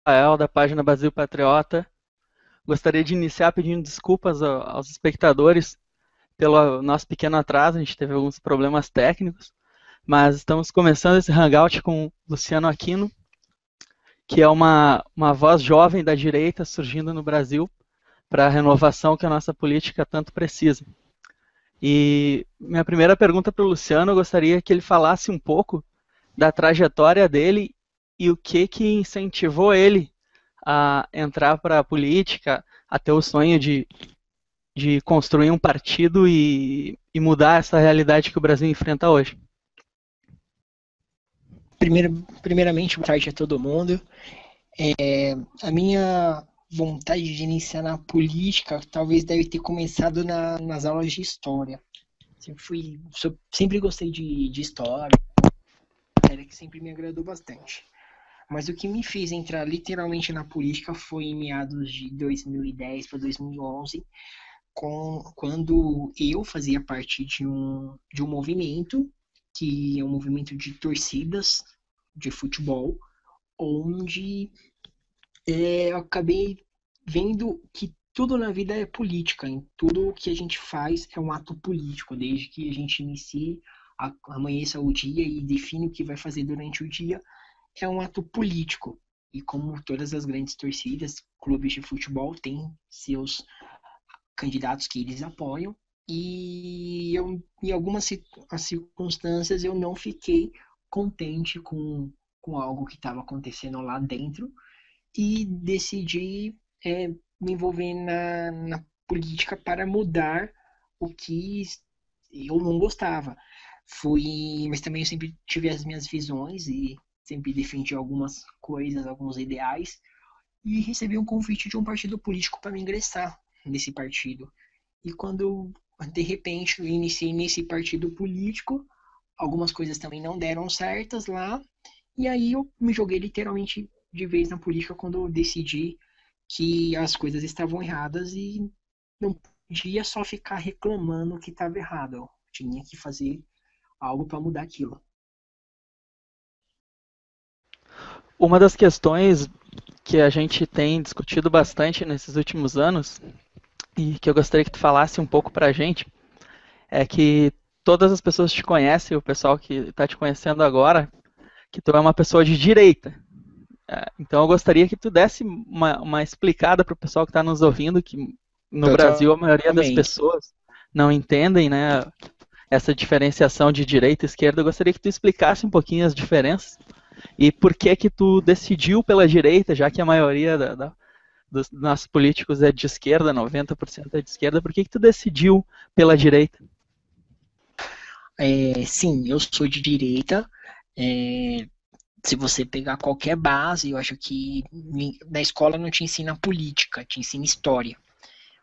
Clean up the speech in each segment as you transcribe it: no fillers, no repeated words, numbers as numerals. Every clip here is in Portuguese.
Rafael, da página Brasil Patriota. Gostaria de iniciar pedindo desculpas aos espectadores pelo nosso pequeno atraso, a gente teve alguns problemas técnicos, mas estamos começando esse hangout com Luciano Aquino, que é uma voz jovem da direita surgindo no Brasil para a renovação que a nossa política tanto precisa. E minha primeira pergunta para o Luciano, eu gostaria que ele falasse um pouco da trajetória dele e o que incentivou ele a entrar para a política, a ter o sonho de construir um partido e mudar essa realidade que o Brasil enfrenta hoje. Primeiramente, boa tarde a todo mundo. A minha vontade de iniciar na política talvez deve ter começado nas aulas de história. Sempre gostei de história, era que sempre me agradou bastante. Mas o que me fez entrar literalmente na política foi em meados de 2010 para 2011, quando eu fazia parte de um movimento, que é um movimento de torcidas de futebol, onde eu acabei vendo que tudo na vida é política, em tudo que a gente faz é um ato político, desde que a gente inicie, amanheça o dia e define o que vai fazer durante o dia, é um ato político. E como todas as grandes torcidas, clubes de futebol têm seus candidatos que eles apoiam, e em algumas circunstâncias eu não fiquei contente com algo que estava acontecendo lá dentro, e decidi me envolver na política para mudar o que eu não gostava. Mas também eu sempre tive as minhas visões e sempre defendi algumas coisas, alguns ideais, e recebi um convite de um partido político para me ingressar nesse partido. E quando de repente eu iniciei nesse partido político, algumas coisas também não deram certas lá, e aí eu me joguei literalmente de vez na política quando eu decidi que as coisas estavam erradas e não podia só ficar reclamando que estava errado. Eu tinha que fazer algo para mudar aquilo. Uma das questões que a gente tem discutido bastante nesses últimos anos e que eu gostaria que tu falasse um pouco para a gente é que todas as pessoas te conhecem, o pessoal que está te conhecendo agora, que tu é uma pessoa de direita. Então eu gostaria que tu desse uma explicada para o pessoal que está nos ouvindo, que no Brasil a maioria das Totalmente. pessoas não entendem, né, essa diferenciação de direita e esquerda. Eu gostaria que tu explicasse um pouquinho as diferenças e por que tu decidiu pela direita, já que a maioria dos nossos políticos é de esquerda, 90% é de esquerda, por que tu decidiu pela direita? Sim, eu sou de direita. É, Se você pegar qualquer base, eu acho que na escola não te ensina política, te ensina história,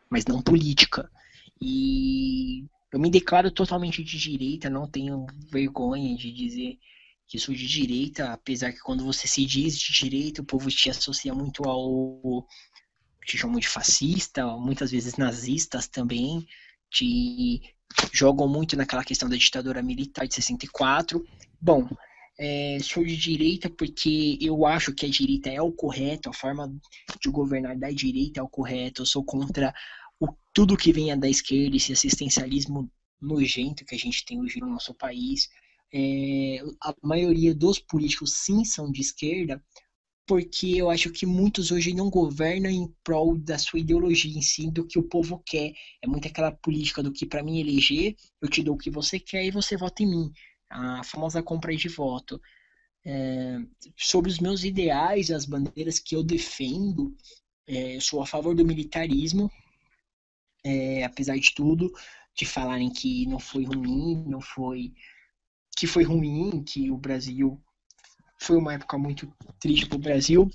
mas não política. E eu me declaro totalmente de direita, não tenho vergonha de dizer que sou de direita, apesar que quando você se diz de direita, o povo te associa muito ao. Te chamam de fascista, muitas vezes nazistas também, te jogam muito naquela questão da ditadura militar de 64. Bom, sou de direita porque eu acho que a direita é o correto, a forma de governar da direita é o correto. Eu sou contra tudo que venha da esquerda, esse assistencialismo nojento que a gente tem hoje no nosso país. A maioria dos políticos sim são de esquerda, porque eu acho que muitos hoje não governam em prol da sua ideologia em si, do que o povo quer. É muito aquela política do que para mim eleger, eu te dou o que você quer e você vota em mim. A famosa compra de voto. É, Sobre os meus ideais, as bandeiras que eu defendo, eu sou a favor do militarismo, apesar de tudo, de falarem que não foi ruim, não foi que foi ruim, que o Brasil foi uma época muito triste para o Brasil.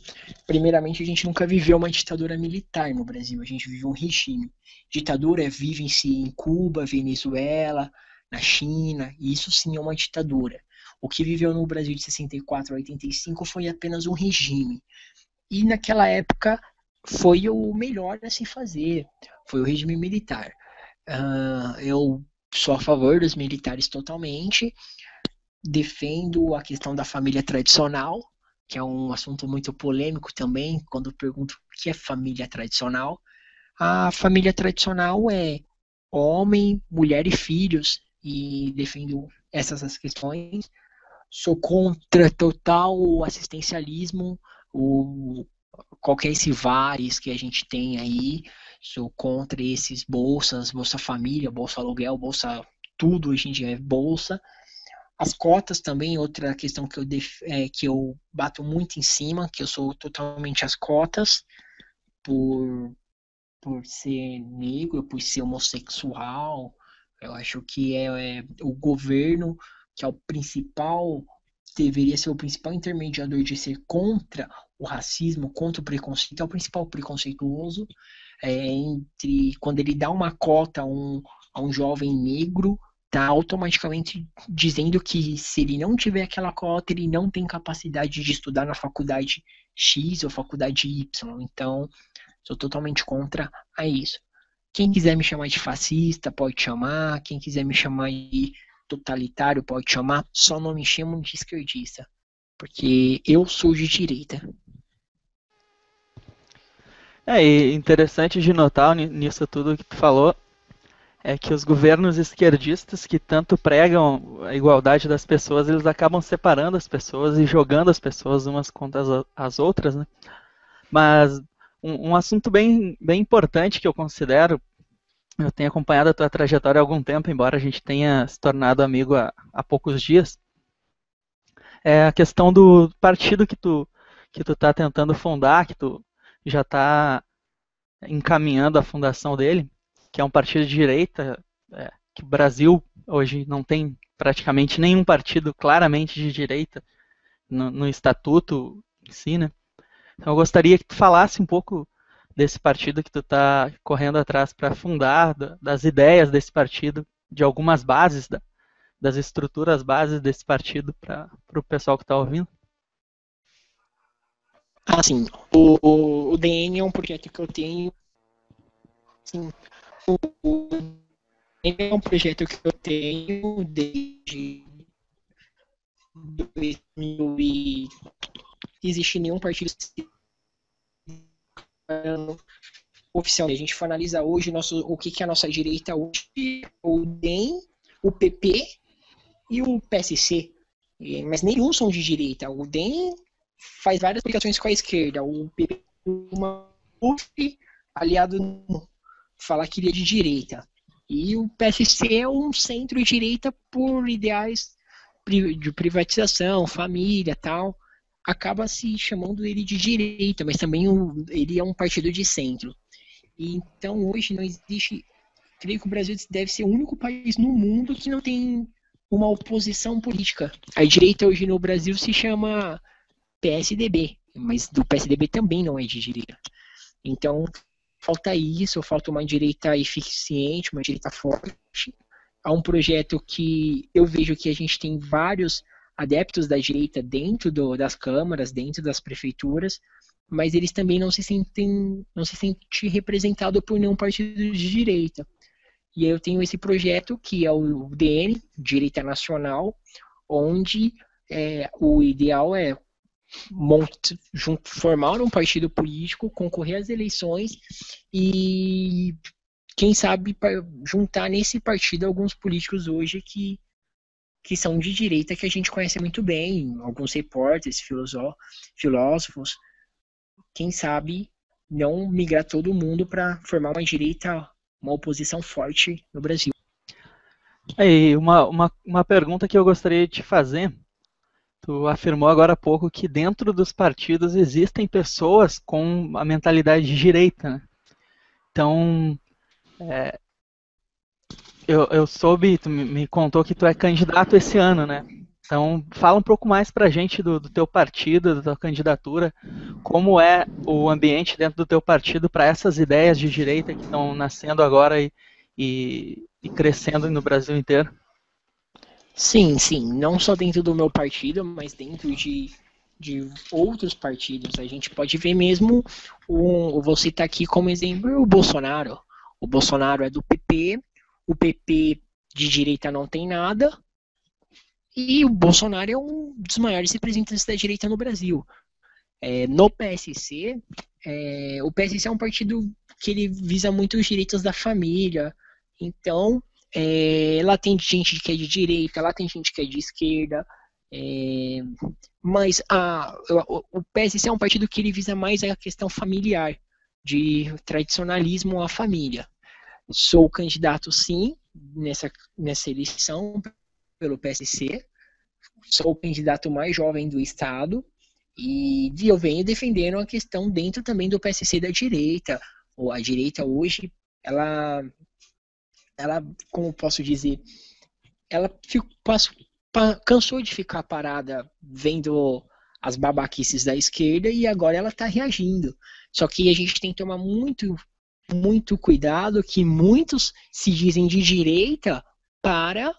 Primeiramente, a gente nunca viveu uma ditadura militar no Brasil, a gente viveu um regime. Ditadura vive-se em Cuba, Venezuela, na China, e isso sim é uma ditadura. O que viveu no Brasil de 64 a 85 foi apenas um regime. E naquela época foi o melhor a se fazer, foi o regime militar. Eu sou a favor dos militares totalmente, defendo a questão da família tradicional, que é um assunto muito polêmico também, quando pergunto o que é família tradicional. A família tradicional é homem, mulher e filhos, e defendo essas questões. Sou contra total o assistencialismo, o, qualquer esse vários que a gente tem aí. Sou contra esses bolsas, Bolsa Família, Bolsa Aluguel, Bolsa tudo hoje em dia é bolsa. As cotas também, outra questão que eu bato muito em cima, que eu sou totalmente as cotas, por, por ser negro, por ser homossexual. Eu acho que é o governo que é o principal, deveria ser o principal intermediador de ser contra o racismo, contra o preconceito, é o principal preconceituoso, entre quando ele dá uma cota a um jovem negro, tá automaticamente dizendo que se ele não tiver aquela cota, ele não tem capacidade de estudar na faculdade X ou faculdade Y. Então, sou totalmente contra a isso. Quem quiser me chamar de fascista, pode chamar. Quem quiser me chamar de totalitário, pode chamar. Só não me chamam de esquerdista, porque eu sou de direita. E interessante de notar nisso tudo que tu falou é que os governos esquerdistas que tanto pregam a igualdade das pessoas, eles acabam separando as pessoas e jogando as pessoas umas contra as outras, né? Mas um assunto bem importante que eu considero, eu tenho acompanhado a tua trajetória há algum tempo, embora a gente tenha se tornado amigo há poucos dias, é a questão do partido que tu tá tentando fundar, que tu já está encaminhando a fundação dele, que é um partido de direita, que o Brasil hoje não tem praticamente nenhum partido claramente de direita no estatuto em si, né? Então eu gostaria que tu falasse um pouco desse partido que tu está correndo atrás para fundar, das ideias desse partido, de algumas bases, das estruturas bases desse partido para o pessoal que está ouvindo. Assim, o DN é um projeto que eu tenho. Sim, o DN é um projeto que eu tenho desde 2000 e existe nenhum partido oficial. A gente for analisar hoje o que é a nossa direita hoje, o DEM, o PP e o PSC. Mas nenhum são de direita. O DEM faz várias ligações com a esquerda. O PP uma aliado falar que ele é de direita. E o PSC é um centro-direita por ideais de privatização, família, tal. Acaba se chamando ele de direita, mas também ele é um partido de centro. E então hoje não existe, creio que o Brasil deve ser o único país no mundo que não tem uma oposição política. A direita hoje no Brasil se chama PSDB, mas do PSDB também não é de direita. Então falta isso, falta uma direita eficiente, uma direita forte. Há um projeto que eu vejo que a gente tem vários adeptos da direita dentro das câmaras, dentro das prefeituras, mas eles também não se sentem representados por nenhum partido de direita. E aí eu tenho esse projeto que é o DN, Direita Nacional, onde o ideal é formar um partido político, concorrer às eleições e, quem sabe, juntar nesse partido alguns políticos hoje que são de direita, que a gente conhece muito bem, alguns repórteres, filósofos, quem sabe não migrar todo mundo para formar uma direita, uma oposição forte no Brasil. Aí, uma pergunta que eu gostaria de te fazer. Tu afirmou agora há pouco que dentro dos partidos existem pessoas com a mentalidade de direita, né? Então, eu soube, tu me contou que tu é candidato esse ano, né? Então, fala um pouco mais pra gente do teu partido, da tua candidatura, como é o ambiente dentro do teu partido para essas ideias de direita que estão nascendo agora e crescendo no Brasil inteiro. Sim, não só dentro do meu partido, mas dentro de outros partidos. A gente pode ver mesmo, vou citar aqui como exemplo o Bolsonaro. O Bolsonaro é do PP, o PP de direita não tem nada, e o Bolsonaro é um dos maiores representantes da direita no Brasil. No PSC, o PSC é um partido que ele visa muito os direitos da família. Então, lá tem gente que é de direita, lá tem gente que é de esquerda. Mas o PSC é um partido que ele visa mais a questão familiar, de tradicionalismo à família. Sou candidato, sim, nessa eleição pelo PSC. Sou o candidato mais jovem do estado e eu venho defendendo a questão dentro também do PSC da direita. Ou a direita hoje, ela como posso dizer, ela cansou de ficar parada vendo as babaquices da esquerda e agora ela está reagindo. Só que a gente tem que tomar muito, muito cuidado que muitos se dizem de direita para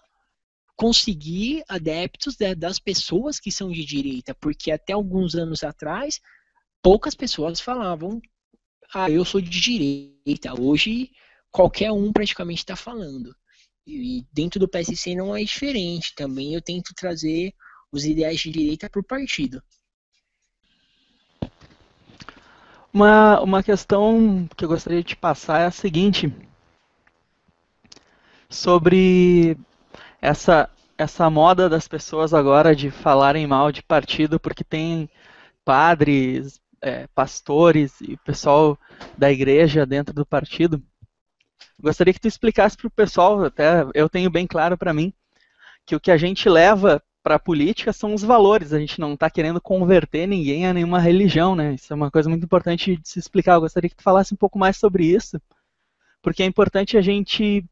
conseguir adeptos das pessoas que são de direita, porque até alguns anos atrás, poucas pessoas falavam, eu sou de direita. Hoje, qualquer um praticamente está falando. E dentro do PSC não é diferente. Também eu tento trazer os ideais de direita para o partido. Uma questão que eu gostaria de te passar é a seguinte, sobre essa moda das pessoas agora de falarem mal de partido porque tem padres, pastores e pessoal da igreja dentro do partido. Gostaria que tu explicasse para o pessoal, até eu tenho bem claro para mim, que o que a gente leva para a política são os valores. A gente não está querendo converter ninguém a nenhuma religião, né? Isso é uma coisa muito importante de se explicar. Eu gostaria que tu falasse um pouco mais sobre isso, porque é importante a gente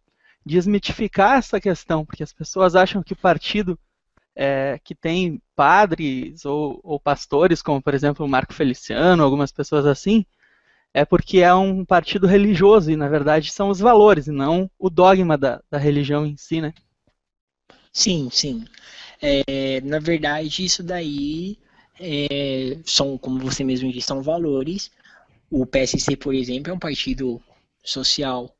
desmitificar essa questão, porque as pessoas acham que o partido que tem padres ou pastores, como por exemplo o Marco Feliciano, algumas pessoas assim, é porque é um partido religioso e na verdade são os valores e não o dogma da religião em si, né? Sim, sim. Na verdade, isso daí são, como você mesmo disse, são valores. O PSC, por exemplo, é um partido social,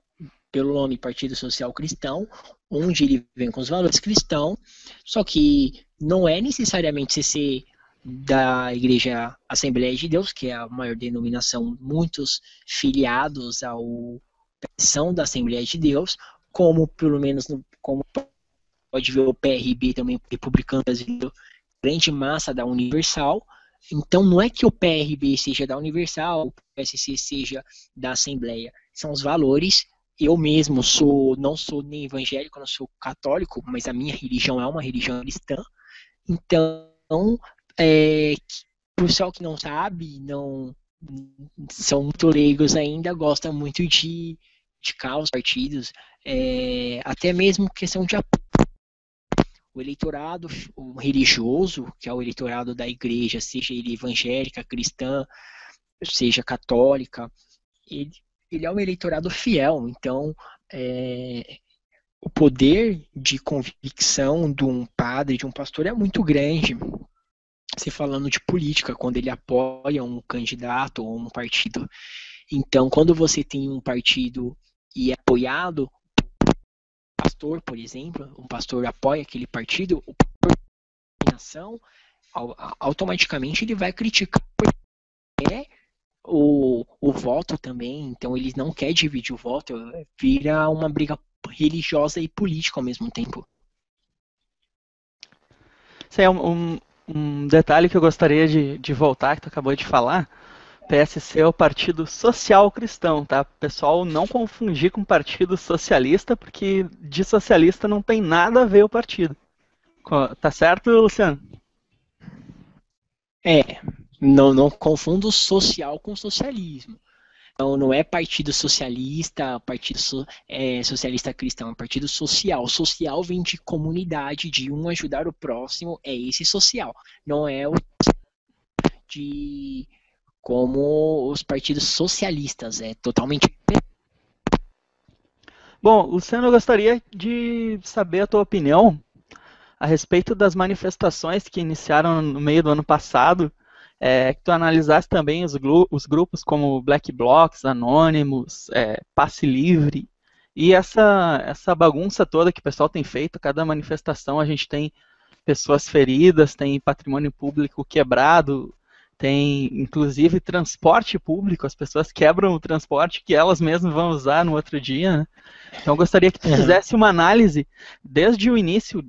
pelo nome Partido Social Cristão, onde ele vem com os valores cristãos, só que não é necessariamente você ser da Igreja Assembleia de Deus, que é a maior denominação, muitos filiados ao são da Assembleia de Deus, como pelo menos como pode ver o PRB também, Republicano Brasileiro, grande massa da Universal. Então não é que o PRB seja da Universal, o PSC seja da Assembleia, são os valores. Eu mesmo não sou nem evangélico, não sou católico, mas a minha religião é uma religião cristã. Então, o pessoal que não sabe, não são muito leigos ainda, gosta muito de caos, partidos, até mesmo questão de apoio. O eleitorado religioso, que é o eleitorado da igreja, seja ele evangélica, cristã, seja católica, ele é um eleitorado fiel. Então, o poder de convicção de um padre, de um pastor, é muito grande. Se falando de política, quando ele apoia um candidato ou um partido. Então, quando você tem um partido e é apoiado, um pastor, por exemplo, um pastor apoia aquele partido, o pastor de nação, automaticamente ele vai criticar o voto também. Então, ele não quer dividir o voto, vira uma briga religiosa e política ao mesmo tempo. Isso é um detalhe que eu gostaria de voltar, que tu acabou de falar. PSC é o Partido Social Cristão, tá? Pessoal, não confundir com Partido Socialista, porque de socialista não tem nada a ver o partido. Tá certo, Luciano? Não confundo social com socialismo. Então, não é partido socialista, socialista cristão, é partido social. Social vem de comunidade, de um ajudar o próximo, é esse social. Não é o de como os partidos socialistas, é totalmente. Bom, Luciano, eu gostaria de saber a tua opinião a respeito das manifestações que iniciaram no meio do ano passado, que tu analisasse também os grupos como Black Blocs, Anonymous, Passe Livre, e essa bagunça toda que o pessoal tem feito. Cada manifestação a gente tem pessoas feridas, tem patrimônio público quebrado, tem inclusive transporte público, as pessoas quebram o transporte que elas mesmas vão usar no outro dia, né? Então eu gostaria que tu Aham. fizesse uma análise desde o início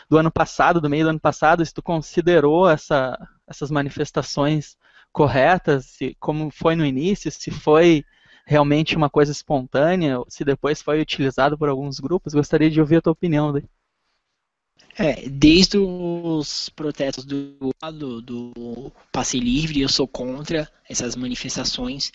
do ano passado, do meio do ano passado, se tu considerou essas manifestações corretas, se, como foi no início, se foi realmente uma coisa espontânea, ou se depois foi utilizado por alguns grupos. Gostaria de ouvir a tua opinião daí. Desde os protestos do passe livre, eu sou contra essas manifestações.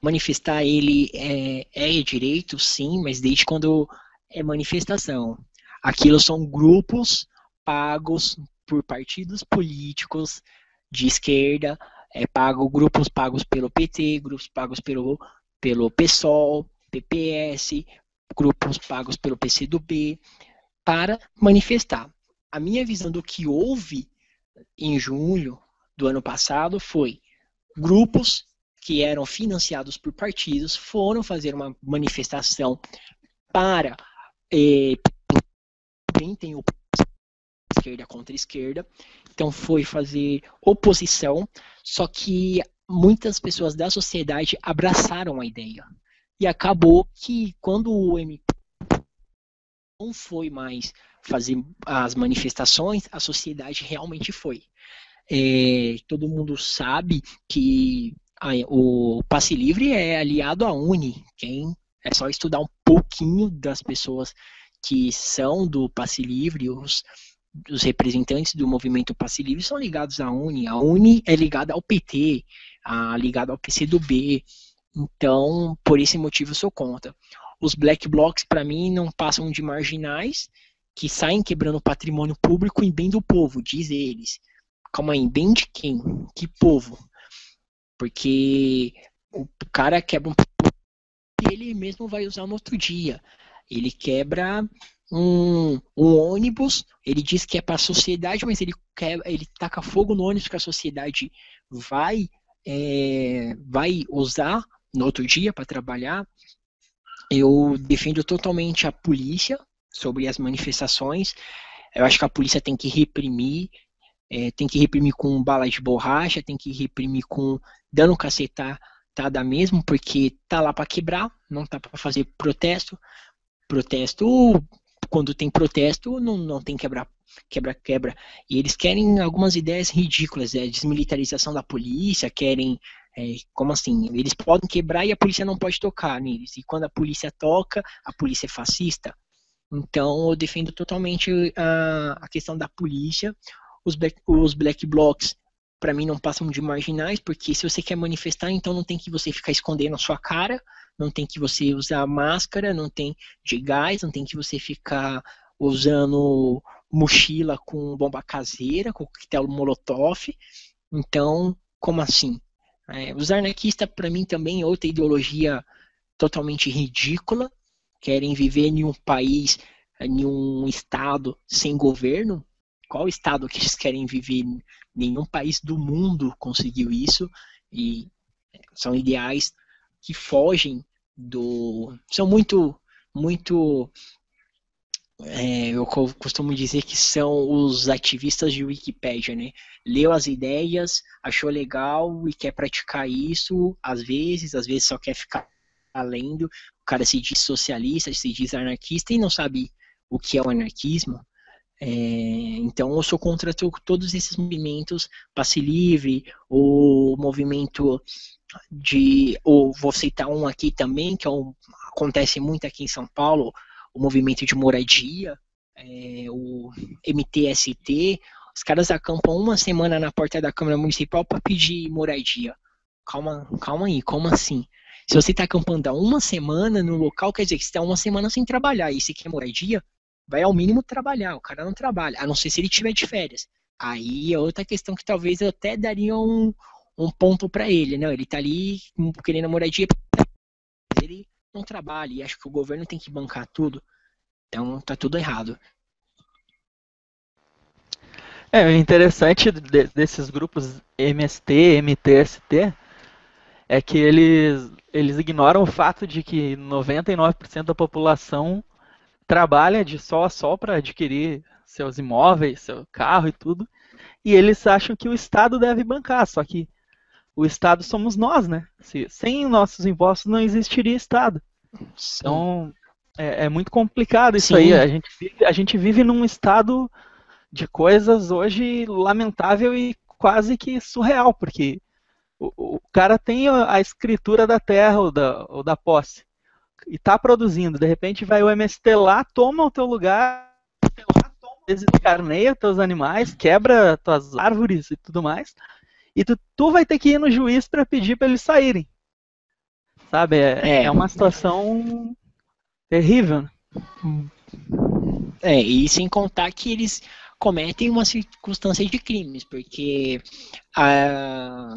Manifestar ele é direito, sim, mas desde quando é manifestação. Aquilo são grupos pagos por partidos políticos de esquerda, grupos pagos pelo PT, grupos pagos pelo PSOL, PPS, grupos pagos pelo PCdoB, para manifestar. A minha visão do que houve em julho do ano passado foi grupos que eram financiados por partidos foram fazer uma manifestação para quem tem esquerda contra esquerda, então foi fazer oposição, só que muitas pessoas da sociedade abraçaram a ideia. E acabou que quando o MP não foi mais fazer as manifestações, a sociedade realmente foi. Todo mundo sabe que o passe livre é aliado à Uni. É só estudar um pouquinho das pessoas que são do passe livre, os representantes do movimento passe livre são ligados à Uni. A Uni é ligada ao PT, ligada ao PCdoB. Então, por esse motivo, eu sou contra. Os black blocs, para mim, não passam de marginais que saem quebrando o patrimônio público em bem do povo, diz eles. Calma aí, bem de quem? Que povo? Porque o cara quebra um e ele mesmo vai usar no outro dia. Ele quebra um ônibus, ele diz que é para a sociedade, mas ele taca fogo no ônibus que a sociedade vai usar no outro dia para trabalhar. Eu defendo totalmente a polícia sobre as manifestações. Eu acho que a polícia tem que reprimir, tem que reprimir com bala de borracha, tem que reprimir com dando cacetada mesmo, porque tá lá para quebrar, não tá para fazer protesto. Protesto, quando tem protesto, não tem quebra. E eles querem algumas ideias ridículas, desmilitarização da polícia, querem, como assim? Eles podem quebrar e a polícia não pode tocar neles. E quando a polícia toca, a polícia é fascista. Então eu defendo totalmente a questão da polícia. Os black blocs, para mim, não passam de marginais, porque se você quer manifestar, então não tem que você ficar escondendo a sua cara, não tem que você usar máscara, não tem de gás, não tem que você ficar usando mochila com bomba caseira, com coquetel molotov. Então, como assim? Os anarquistas, para mim, também é outra ideologia totalmente ridícula. Querem viver em um país, em um estado sem governo. Qual estado que eles querem viver? Nenhum país do mundo conseguiu isso. E são ideais que fogem são muito. Eu costumo dizer que são os ativistas de Wikipédia, né? Leu as ideias, achou legal e quer praticar isso, às vezes só quer ficar lendo. O cara se diz socialista, se diz anarquista e não sabe o que é o anarquismo. Então eu sou contra todos esses movimentos, passe livre, o movimento vou citar um aqui também, que acontece muito aqui em São Paulo, o movimento de moradia, o MTST, os caras acampam uma semana na porta da Câmara Municipal para pedir moradia. Calma aí, como assim? Se você está acampando há uma semana no local, quer dizer que você está uma semana sem trabalhar e você quer moradia, vai ao mínimo trabalhar, o cara não trabalha, a não ser se ele tiver de férias. Aí é outra questão que talvez eu até daria um ponto para ele, né? Ele tá ali querendo moradia, mas ele não trabalha e acho que o governo tem que bancar tudo. Então tá tudo errado. O interessante desses grupos MST, MTST, é que eles ignoram o fato de que 99% da população trabalha de sol a sol para adquirir seus imóveis, seu carro e tudo, e eles acham que o Estado deve bancar, só que o Estado somos nós, né? Sem nossos impostos não existiria Estado. Sim. Então é muito complicado isso aí. Sim, A gente vive num estado de coisas hoje lamentável e quase que surreal, porque o cara tem a escritura da terra ou da posse e está produzindo. De repente vai o MST lá, toma o teu lugar, descarneia teus animais, quebra tuas árvores e tudo mais. E tu vai ter que ir no juiz para pedir para eles saírem. Sabe? é. É uma situação terrível. Né? E sem contar que eles cometem uma circunstância de crimes, porque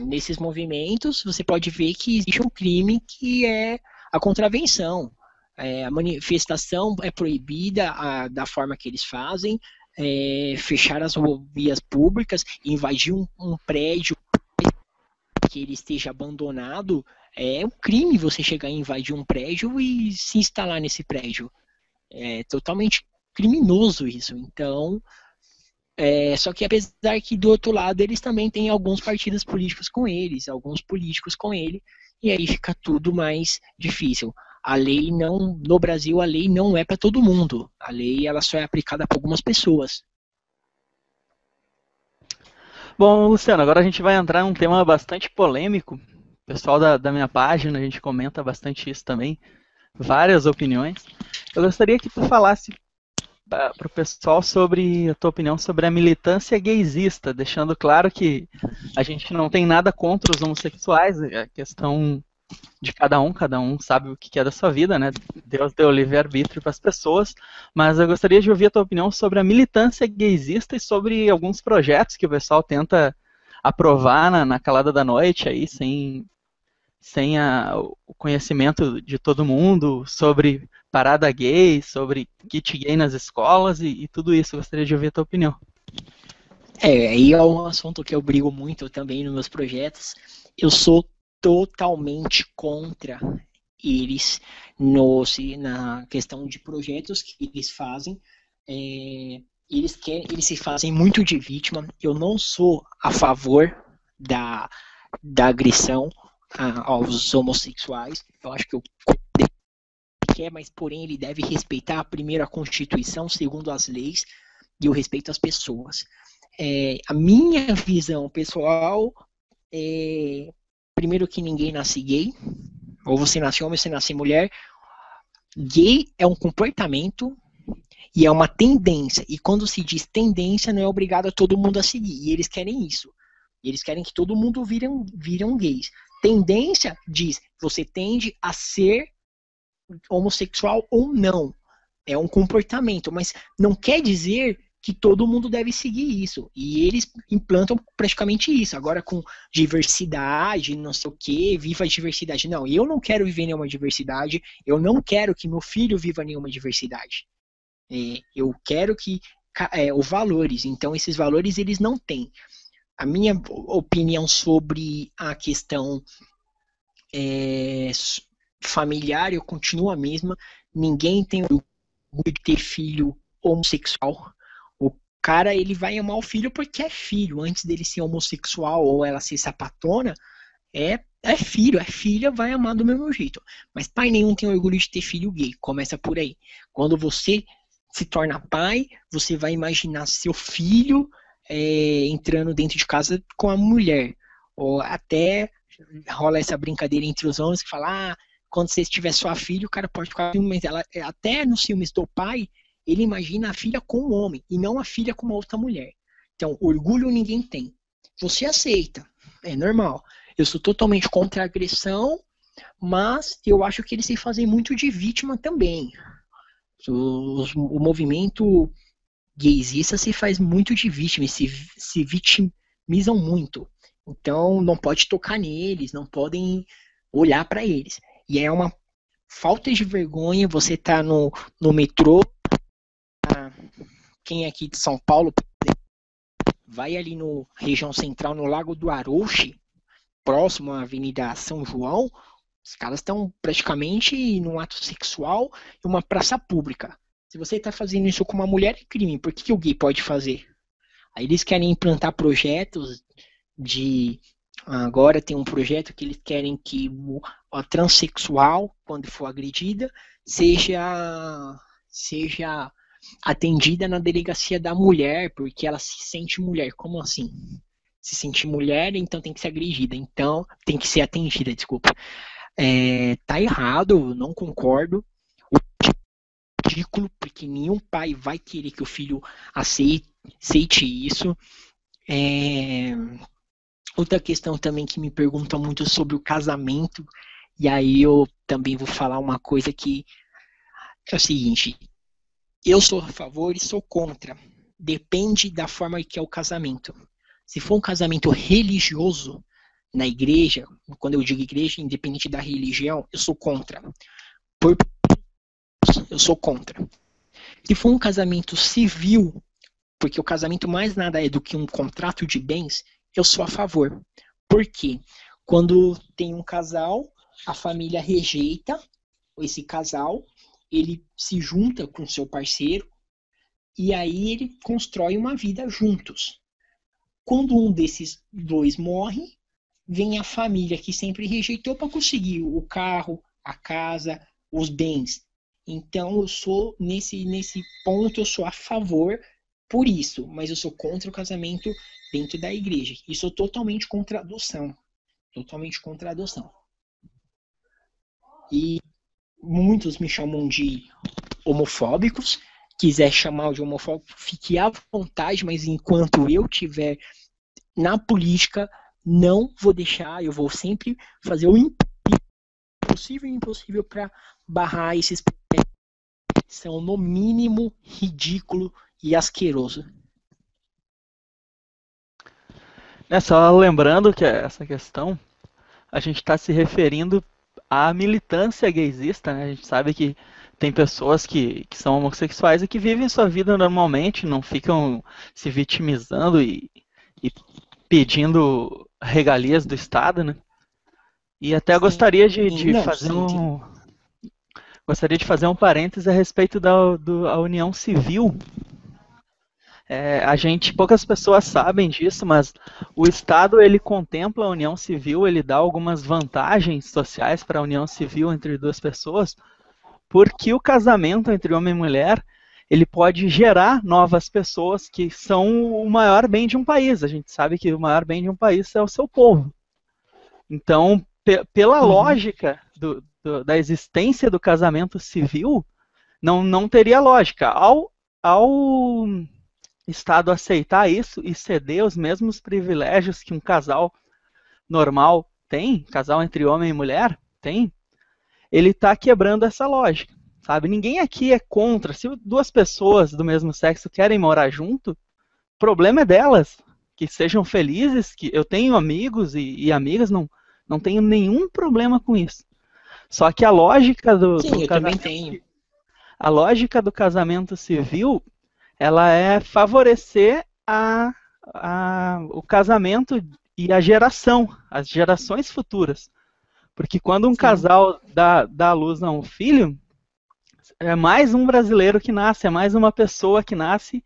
nesses movimentos você pode ver que existe um crime que é a contravenção. A manifestação é proibida da forma que eles fazem, fechar as vias públicas, invadir um prédio que ele esteja abandonado, é um crime você chegar e invadir um prédio e se instalar nesse prédio. É totalmente criminoso isso. Então, só que apesar que do outro lado eles também têm alguns partidos políticos com eles, alguns políticos com ele, e aí fica tudo mais difícil. A lei não, no Brasil a lei não é para todo mundo. A lei ela só é aplicada para algumas pessoas. Bom, Luciano, agora a gente vai entrar em um tema bastante polêmico. O pessoal da minha página, a gente comenta bastante isso também, várias opiniões. Eu gostaria que tu falasse para o pessoal sobre a tua opinião sobre a militância gaysista, deixando claro que a gente não tem nada contra os homossexuais, é questão de cada um sabe o que é da sua vida, né? Deus deu livre-arbítrio para as pessoas, mas eu gostaria de ouvir a tua opinião sobre a militância gaysista e sobre alguns projetos que o pessoal tenta aprovar na calada da noite, aí, sem o conhecimento de todo mundo, sobre parada gay, sobre kit gay nas escolas e tudo isso. Eu gostaria de ouvir a tua opinião. Aí é um assunto que eu brigo muito também nos meus projetos. Eu sou totalmente contra eles na questão de projetos que eles fazem. Eles se fazem muito de vítima. Eu não sou a favor da agressão aos homossexuais. Eu acho que o quer, mas porém ele deve respeitar primeiro a Constituição, segundo as leis e o respeito às pessoas. A minha visão pessoal primeiro que ninguém nasce gay, ou você nasce homem ou você nasce mulher. Gay é um comportamento e é uma tendência, e quando se diz tendência não é obrigado a todo mundo a seguir, e eles querem isso. Eles querem que todo mundo viram gays. Tendência diz, você tende a ser homossexual ou não. É um comportamento, mas não quer dizer que todo mundo deve seguir isso. E eles implantam praticamente isso. Agora com diversidade, não sei o que, viva a diversidade. Não, eu não quero viver nenhuma diversidade. Eu não quero que meu filho viva nenhuma diversidade. Eu quero que os valores. Então esses valores eles não têm. A minha opinião sobre a questão familiar eu continuo a mesma. Ninguém tem orgulho de ter filho homossexual. O cara ele vai amar o filho porque é filho. Antes dele ser homossexual ou ela ser sapatona, é filho, é filha, vai amar do mesmo jeito. Mas pai nenhum tem orgulho de ter filho gay. Começa por aí. Quando você se torna pai, você vai imaginar seu filho entrando dentro de casa com a mulher. Ou até rola essa brincadeira entre os homens que fala, quando você tiver sua filha, o cara pode ficar, mas ela, até nos filmes do pai, ele imagina a filha com um homem e não a filha com uma outra mulher. Então, orgulho ninguém tem. Você aceita, é normal. Eu sou totalmente contra a agressão, mas eu acho que eles se fazem muito de vítima também. O movimento gaysista se faz muito de vítima, se vitimizam muito. Então, não pode tocar neles, não podem olhar para eles. E é uma falta de vergonha você tá no metrô, quem é aqui de São Paulo, vai ali no região central, no Lago do Arouche, próximo à Avenida São João, os caras estão praticamente num ato sexual em uma praça pública. Se você está fazendo isso com uma mulher, é crime. Por que o gay pode fazer? Aí eles querem implantar projetos de... Agora tem um projeto que eles querem que a transexual, quando for agredida, seja atendida na delegacia da mulher, porque ela se sente mulher. Como assim? Se sentir mulher, então tem que ser agredida. Então, tem que ser atendida, desculpa. Tá errado, não concordo. Ridículo, porque nenhum pai vai querer que o filho aceite isso. Outra questão também que me perguntam muito sobre o casamento, e aí eu também vou falar uma coisa que é o seguinte: eu sou a favor e sou contra. Depende da forma que é o casamento. Se for um casamento religioso na igreja, quando eu digo igreja, independente da religião, eu sou contra. Eu sou contra. Se for um casamento civil, porque o casamento mais nada é do que um contrato de bens, eu sou a favor. Por quê? Quando tem um casal, a família rejeita esse casal, ele se junta com seu parceiro e aí ele constrói uma vida juntos. Quando um desses dois morre, vem a família que sempre rejeitou para conseguir o carro, a casa, os bens. Então eu sou, nesse ponto, eu sou a favor por isso, mas eu sou contra o casamento dentro da igreja. E sou totalmente contra a adoção. Totalmente contra a adoção. E muitos me chamam de homofóbicos. Quiser chamar de homofóbico, fique à vontade, mas enquanto eu estiver na política, não vou deixar, eu vou sempre fazer o impossível e impossível para barrar esses projetos que são, no mínimo, ridículo e asqueroso. Só lembrando que essa questão, a gente está se referindo à militância gaysista, né? A gente sabe que tem pessoas que são homossexuais e que vivem sua vida normalmente, não ficam se vitimizando e pedindo regalias do Estado, né? E até gostaria de Não, fazer sim, sim. gostaria de fazer um parêntese a respeito da união civil. Poucas pessoas sabem disso, mas o Estado ele contempla a união civil, ele dá algumas vantagens sociais para a união civil entre duas pessoas, porque o casamento entre homem e mulher ele pode gerar novas pessoas que são o maior bem de um país. A gente sabe que o maior bem de um país é o seu povo. Então, pela lógica da existência do casamento civil, não teria lógica. Ao Estado aceitar isso e ceder os mesmos privilégios que um casal normal tem, casal entre homem e mulher tem, ele está quebrando essa lógica, sabe? Ninguém aqui é contra. Se duas pessoas do mesmo sexo querem morar junto, o problema é delas, que sejam felizes, que eu tenho amigos e amigas, não tenho nenhum problema com isso. Só que a lógica Sim, eu também tenho. a lógica do casamento civil, ela é favorecer o casamento e a geração, as gerações futuras. Porque quando um Sim. casal dá à luz a um filho, é mais um brasileiro que nasce, é mais uma pessoa que nasce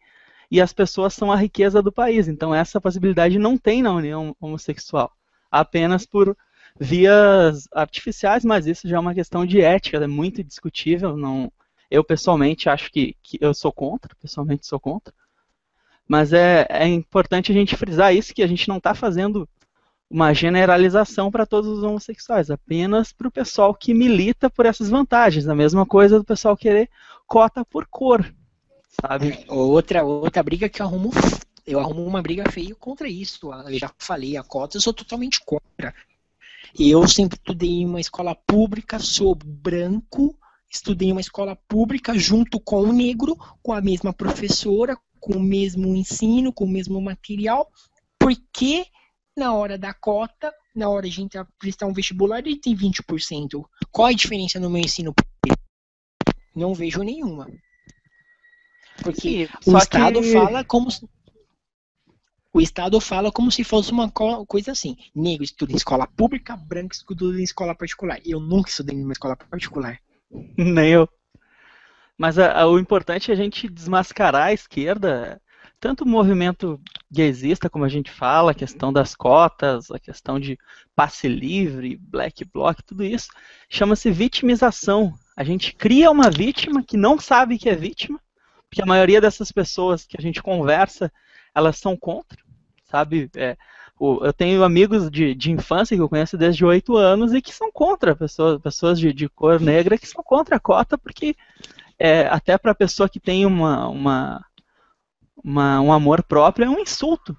e as pessoas são a riqueza do país. Então essa possibilidade não tem na união homossexual, apenas por vias artificiais, mas isso já é uma questão de ética, é muito discutível. Não, eu pessoalmente acho que eu sou contra, pessoalmente sou contra, mas é importante a gente frisar isso, que a gente não está fazendo uma generalização para todos os homossexuais, apenas para o pessoal que milita por essas vantagens. A mesma coisa do pessoal querer cota por cor, sabe? Outra briga que eu arrumo uma briga feia contra isso. Eu já falei, a cota eu sou totalmente contra. Eu sempre estudei em uma escola pública, sou branco, estudei em uma escola pública junto com o negro, com a mesma professora, com o mesmo ensino, com o mesmo material. Por que na hora da cota, na hora de entrar prestar um vestibular, ele tem 20%? Qual a diferença no meu ensino? Não vejo nenhuma. Porque o Estado fala como se... O Estado fala como se fosse uma coisa assim: negro estuda em escola pública, branco estuda em escola particular. Eu nunca estudei em uma escola particular. Nem eu. Mas o importante é a gente desmascarar a esquerda, tanto o movimento gaysista, como a gente fala, a questão das cotas, a questão de passe livre, black bloc, tudo isso, chama-se vitimização. A gente cria uma vítima que não sabe que é vítima, porque a maioria dessas pessoas que a gente conversa, elas são contra, sabe? Eu tenho amigos de infância que eu conheço desde 8 anos e que são contra, pessoas de cor negra que são contra a cota, porque até para a pessoa que tem um amor próprio é um insulto,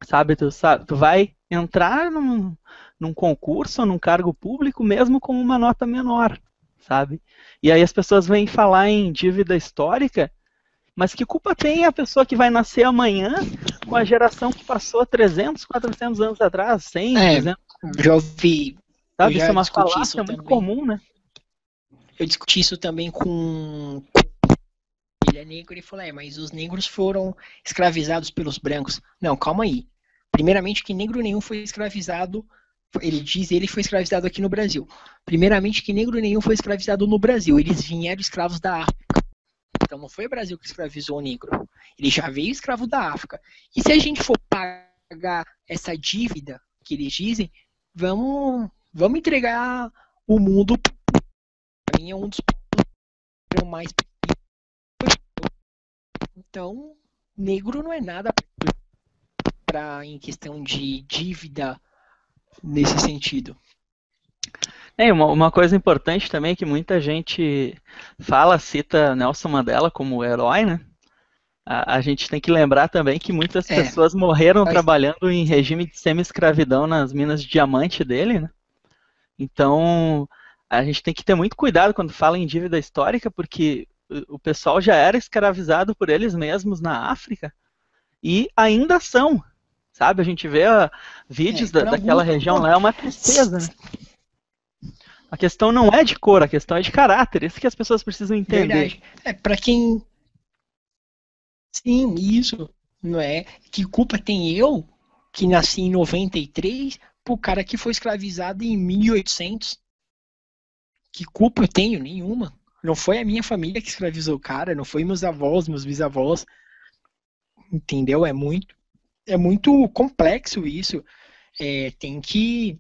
sabe? Tu vai entrar num concurso ou num cargo público mesmo com uma nota menor, sabe? E aí as pessoas vêm falar em dívida histórica, mas que culpa tem a pessoa que vai nascer amanhã com a geração que passou 300, 400 anos atrás, 100, 300? Já ouvi, Sabe? Isso é uma falácia muito comum, né? Eu discuti isso também com ele é negro, ele falou, mas os negros foram escravizados pelos brancos. Não, calma aí. Primeiramente que negro nenhum foi escravizado, ele foi escravizado aqui no Brasil. Primeiramente que negro nenhum foi escravizado no Brasil, eles vieram escravos da África. Então não foi o Brasil que escravizou o negro. Ele já veio escravo da África. E se a gente for pagar essa dívida que eles dizem, vamos entregar o mundo. Para mim é um dos pontos mais. Então, negro não é nada em questão de dívida nesse sentido. Uma coisa importante também que muita gente cita Nelson Mandela como herói, né? A gente tem que lembrar também que muitas pessoas morreram trabalhando em regime de semi-escravidão nas minas de diamante dele, né? Então, a gente tem que ter muito cuidado quando fala em dívida histórica, porque o pessoal já era escravizado por eles mesmos na África e ainda são, sabe? A gente vê vídeos daquela região lá, é uma tristeza, né? A questão não é de cor, a questão é de caráter. Isso que as pessoas precisam entender. Verdade. Para quem... Sim, isso. Não é? Que culpa tem eu, que nasci em 93, pro cara que foi escravizado em 1800? Que culpa eu tenho? Nenhuma. Não foi a minha família que escravizou o cara, não foi meus avós, meus bisavós. Entendeu? É muito complexo isso. Tem que...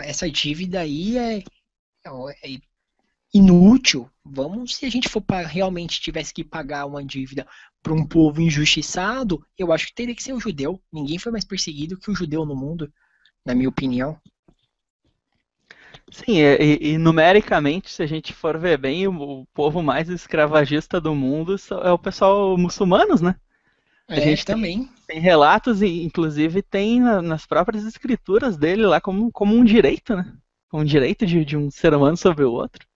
essa dívida aí é inútil. Se a gente for realmente tivesse que pagar uma dívida para um povo injustiçado, eu acho que teria que ser o judeu. Ninguém foi mais perseguido que o judeu no mundo, na minha opinião. Sim, e numericamente, se a gente for ver bem, o povo mais escravagista do mundo é o pessoal muçulmanos, né? A gente também. Tem relatos, e inclusive tem nas próprias escrituras dele lá como um direito, né? Como um direito de um ser humano sobre o outro.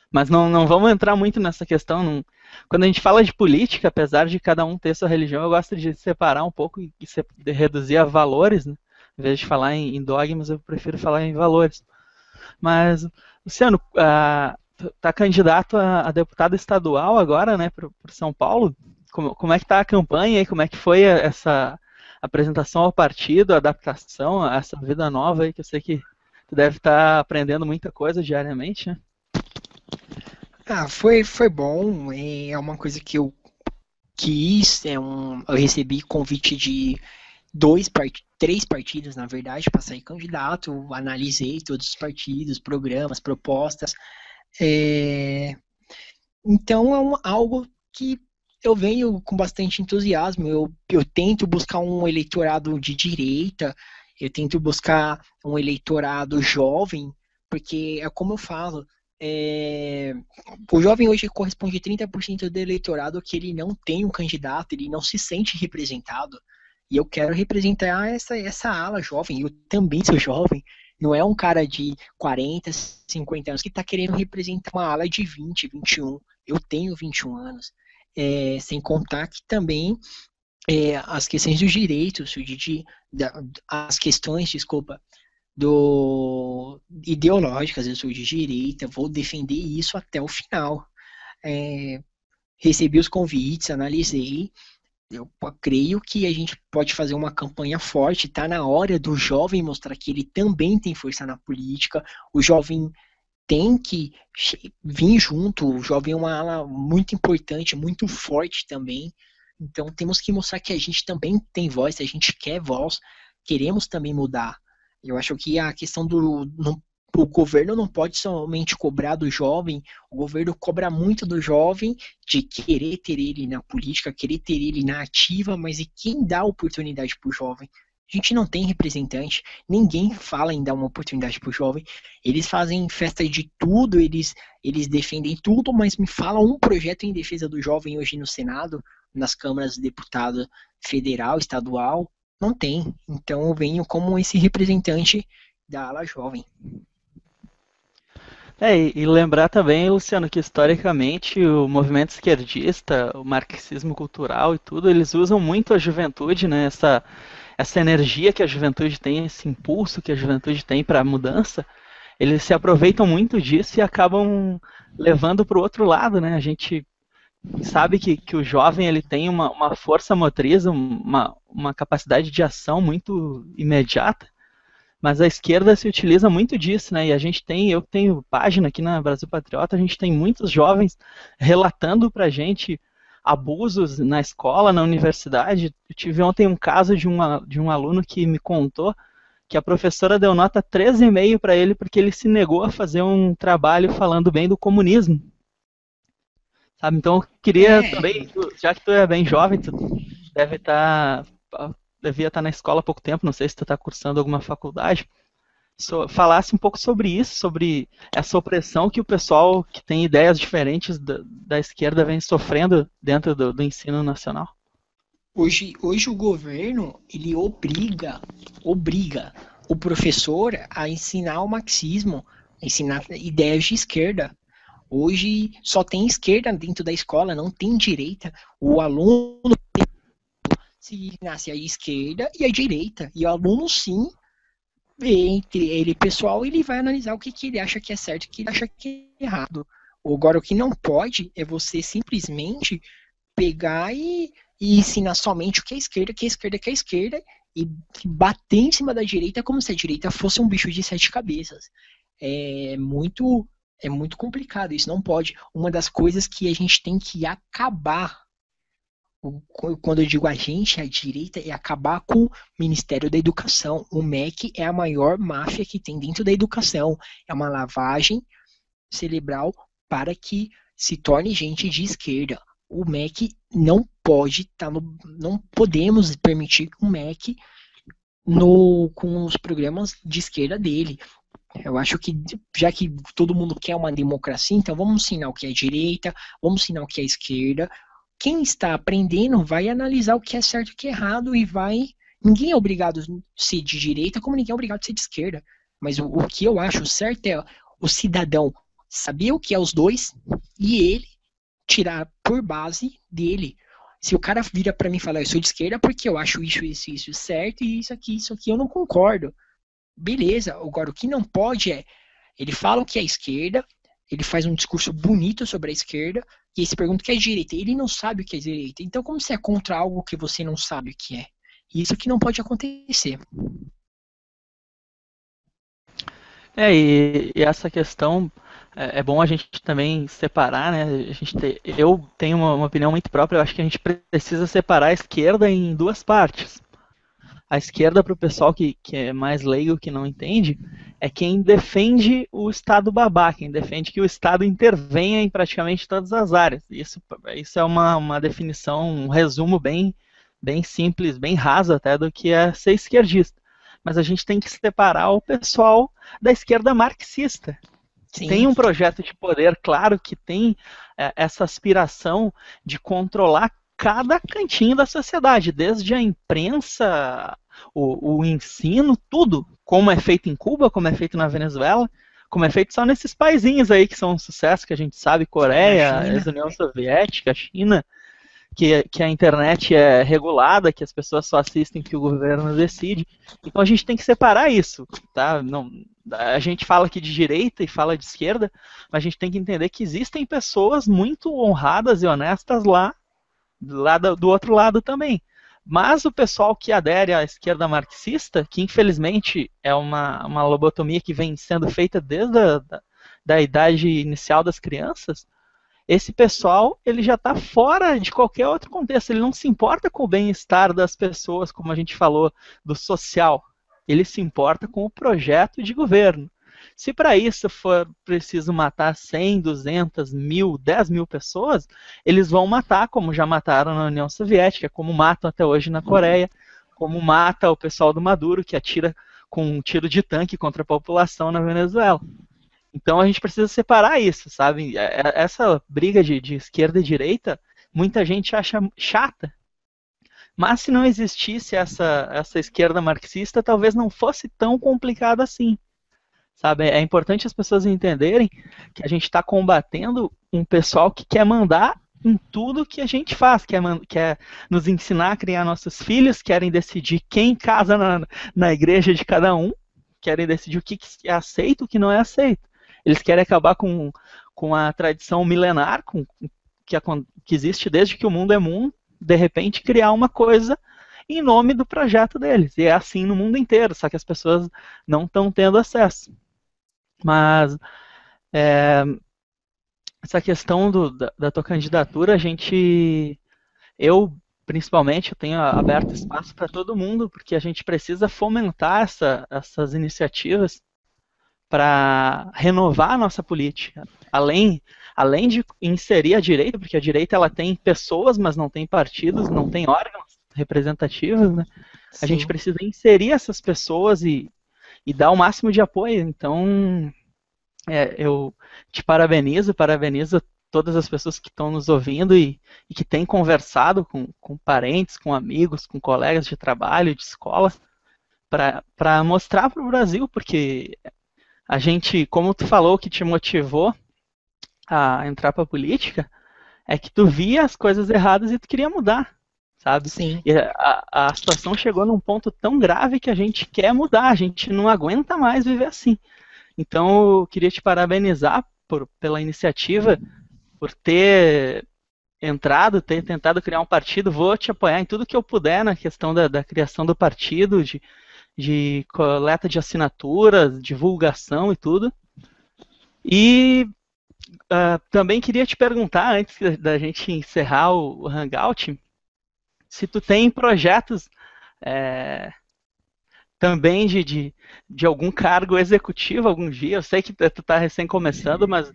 Mas não vamos entrar muito nessa questão. Quando a gente fala de política, apesar de cada um ter sua religião, eu gosto de separar um pouco e reduzir a valores, né? Em vez de falar em dogmas, eu prefiro falar em valores. Mas, Luciano, tá candidato a deputado estadual agora, né, para São Paulo. Como é que tá a campanha e como é que foi essa apresentação ao partido, a adaptação a essa vida nova aí, que eu sei que tu deve estar aprendendo muita coisa diariamente, né? Foi bom. É uma coisa que eu quis. Eu recebi convite de 3 partidos, na verdade, para sair candidato. Analisei todos os partidos, programas, propostas. Então é algo que eu venho com bastante entusiasmo. Eu tento buscar um eleitorado de direita, eu tento buscar um eleitorado jovem, porque é como eu falo, o jovem hoje corresponde a 30% do eleitorado que ele não tem um candidato, ele não se sente representado. E eu quero representar essa ala jovem. Eu também sou jovem. Não é um cara de 40, 50 anos que está querendo representar uma ala de 20, 21. Eu tenho 21 anos. Sem contar que também as questões dos direitos, as questões, desculpa, ideológicas, eu sou de direita, vou defender isso até o final. Recebi os convites, analisei. Eu creio que a gente pode fazer uma campanha forte. Está na hora do jovem mostrar que ele também tem força na política. O jovem tem que vir junto. O jovem é uma ala muito importante, muito forte também. Então temos que mostrar que a gente também tem voz, a gente quer voz, queremos também mudar. Eu acho que a questão o governo não pode somente cobrar do jovem, o governo cobra muito do jovem de querer ter ele na política, querer ter ele na ativa, mas e quem dá oportunidade para o jovem? A gente não tem representante, ninguém fala em dar uma oportunidade para o jovem. Eles fazem festa de tudo, eles defendem tudo, mas me fala um projeto em defesa do jovem hoje no Senado, nas câmaras de deputado federal, estadual, não tem. Então eu venho como esse representante da ala jovem. E lembrar também, Luciano, que historicamente o movimento esquerdista, o marxismo cultural e tudo, eles usam muito a juventude, né? Essa energia que a juventude tem, esse impulso que a juventude tem para a mudança, eles se aproveitam muito disso e acabam levando para o outro lado, né? A gente sabe que o jovem ele tem uma força motriz, uma capacidade de ação muito imediata, mas a esquerda se utiliza muito disso, né? E a gente tem, eu tenho página aqui na Brasil Patriota, a gente tem muitos jovens relatando pra gente abusos na escola, na universidade. Eu tive ontem um caso de um aluno que me contou que a professora deu nota 13,5 para ele porque ele se negou a fazer um trabalho falando bem do comunismo. Sabe? Então eu queria também, já que tu é bem jovem, tu deve estar devia estar na escola há pouco tempo, não sei se tu está cursando alguma faculdade, falasse um pouco sobre isso, sobre essa opressão que o pessoal que tem ideias diferentes da esquerda vem sofrendo dentro do ensino nacional. Hoje o governo, ele obriga o professor a ensinar o marxismo, a ensinar ideias de esquerda. Hoje só tem esquerda dentro da escola, não tem direita. O aluno se nasce a esquerda e a direita. E o aluno, sim, entre ele pessoal, ele vai analisar o que ele acha que é certo e o que ele acha que é errado. Agora, o que não pode é você simplesmente pegar e ensinar somente o que é esquerda, que é esquerda, que é esquerda, e bater em cima da direita como se a direita fosse um bicho de 7 cabeças. É muito complicado, isso não pode. Uma das coisas que a gente tem que acabar, quando eu digo a gente, a direita, é acabar com o Ministério da Educação. O MEC é a maior máfia que tem dentro da educação. É uma lavagem cerebral para que se torne gente de esquerda. O MEC não pode estar não podemos permitir o MEC com os programas de esquerda dele. Eu acho que, já que todo mundo quer uma democracia, então vamos ensinar o que é direita, vamos ensinar o que é esquerda. Quem está aprendendo vai analisar o que é certo e o que é errado e vai. Ninguém é obrigado a ser de direita, como ninguém é obrigado a ser de esquerda. Mas o que eu acho certo é o cidadão saber o que é os dois e ele tirar por base dele. Se o cara vira para mim e falar, eu sou de esquerda porque eu acho isso certo e isso aqui eu não concordo. Beleza, agora o que não pode é, ele fala o que é esquerda, ele faz um discurso bonito sobre a esquerda, e aí se pergunta o que é direita, ele não sabe o que é direita. Então como você é contra algo que você não sabe o que é? Isso que não pode acontecer. E essa questão é bom a gente também separar, né? Eu tenho uma opinião muito própria, eu acho que a gente precisa separar a esquerda em duas partes. A esquerda, para o pessoal que é mais leigo, que não entende, é quem defende o Estado babá, quem defende que o Estado intervenha em praticamente todas as áreas. Isso é uma definição, um resumo bem simples, bem raso até do que é ser esquerdista. Mas a gente tem que separar o pessoal da esquerda marxista. Sim. Tem um projeto de poder, claro, que tem essa aspiração de controlar cada cantinho da sociedade, desde a imprensa, o ensino, tudo, como é feito em Cuba, como é feito na Venezuela, como é feito só nesses paizinhos aí que são um sucesso, que a gente sabe, Coreia, ex-União Soviética, China, que a internet é regulada, que as pessoas só assistem o que o governo decide. Então a gente tem que separar isso, tá? Não, a gente fala aqui de direita e fala de esquerda, mas a gente tem que entender que existem pessoas muito honradas e honestas lá do outro lado também. Mas o pessoal que adere à esquerda marxista, que infelizmente é uma lobotomia que vem sendo feita desde da idade inicial das crianças, esse pessoal ele já está fora de qualquer outro contexto, ele não se importa com o bem-estar das pessoas, como a gente falou, do social, ele se importa com o projeto de governo. Se para isso for preciso matar 100, 200, 1000, 10 mil pessoas, eles vão matar, como já mataram na União Soviética, como matam até hoje na Coreia, como mata o pessoal do Maduro, que atira com um tiro de tanque contra a população na Venezuela. Então a gente precisa separar isso, sabe? Essa briga de esquerda e direita, muita gente acha chata. Mas se não existisse essa esquerda marxista, talvez não fosse tão complicado assim. Sabe? É importante as pessoas entenderem que a gente está combatendo um pessoal que quer mandar em tudo que a gente faz, quer nos ensinar a criar nossos filhos, querem decidir quem casa na igreja de cada um, querem decidir o que é aceito e o que não é aceito. Eles querem acabar com a tradição milenar que existe desde que o mundo é mundo, de repente criar uma coisa em nome do projeto deles. E é assim no mundo inteiro, só que as pessoas não estão tendo acesso. Mas essa questão da tua candidatura, eu principalmente, eu tenho aberto espaço para todo mundo, porque a gente precisa fomentar essas iniciativas para renovar a nossa política. Além de inserir a direita, porque a direita ela tem pessoas, mas não tem partidos, não tem órgãos representativos, né? A gente precisa inserir essas pessoas e dar o máximo de apoio. Então, eu te parabenizo todas as pessoas que estão nos ouvindo e que têm conversado com parentes, com amigos, com colegas de trabalho, de escola, para mostrar para o Brasil, porque a gente, como tu falou, que te motivou a entrar para a política, é que tu via as coisas erradas e tu queria mudar, sabe? Sim. E a situação chegou num ponto tão grave que a gente quer mudar, a gente não aguenta mais viver assim. Então, eu queria te parabenizar pela iniciativa, por ter entrado, ter tentado criar um partido. Vou te apoiar em tudo que eu puder na questão da criação do partido, de coleta de assinaturas, divulgação e tudo. E também queria te perguntar, antes da gente encerrar o Hangout, se tu tem projetos também de algum cargo executivo algum dia. Eu sei que tu está recém começando, mas